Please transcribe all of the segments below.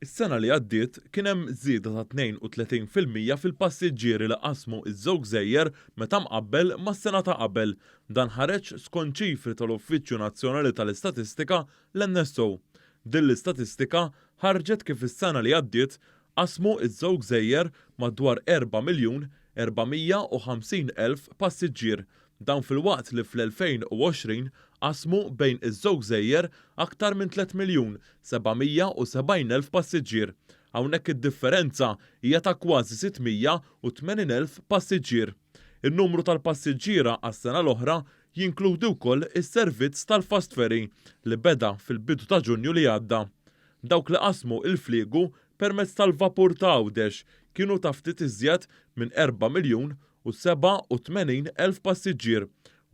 Is-sena li għaddiet kien hemm żieda ta' 32% fil-passiġġieri li qasmu iż-żewġ gżejjer meta mqabbel mas-sena ta' qabel. Dan ħareġ skont ċifri tal-Uffiċċju Nazzjonali tal-Istatistika l-NSO. Din l-istatistika ħarġet kif is-sena li għaddiet qasmu iż-żewġ gżejjer madwar 4,450,000 passiġġier. Dan filwaqt li fl-2020 qasmu bejn iż-żewġ gżejjer aktar minn 3,770,000 passiġġier. Hawnhekk id-differenza hija ta' kważi 680,000 passiġġier. In-numru tal-passiġġiera għas-sena l-oħra jinkludi wkoll is-servizz tal-Fast Ferry li beda fil-bidu ta' Ġunju li għadda. Dawk li qasmu il-fliegu permezz tal-vapur ta' Għawdex kienu ta' ftit iżjed minn 4,087,000 passiġġier,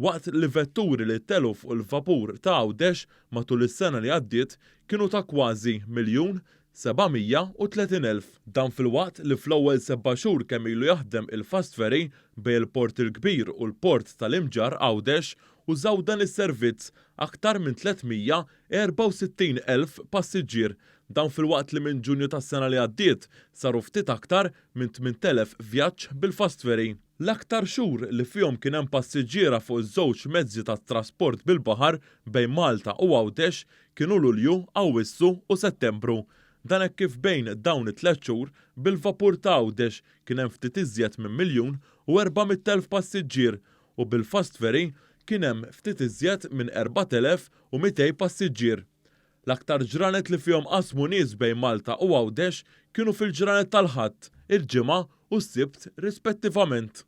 waqt li vetturi li telu fuq il-vapur ta' Għawdex matul is-sena li għaddiet kienu ta' kważi 1,730,000. Dan filwaqt li fl-ewwel 7 xhur kemm ilu jaħdem il-Fast Ferry bejn il-Port il-Kbir u l-Port tal-Imġar Għawdex użaw dan is-servizz aktar minn 364,000 passiġġier. Dan filwaqt li minn Ġunju tas-sena li għaddiet saru ftit aktar minn 8,000 vjaġġ bil-Fast Ferry. L-aktar xhur li fihom kien hemm passiġġiera fuq iż-żewġ mezzi tat-trasport bil-baħar bejn Malta u Għawdex kienu Lulju, Awwissu u Settembru. Dan hekk kif bejn dawn it-tliet xhur bil-vapur ta' Għawdex kien hemm ftit iżjed minn 1,400,000 passiġġier u bil-Fast Ferry kien hemm ftit iżjed minn 4,200 passiġġier. L-aktar ġranet li fihom qasmu nies bejn Malta u Għawdex kienu fil-ġranet tal-Ħadd, il-ġimgħa u s-Sibt rispettivament.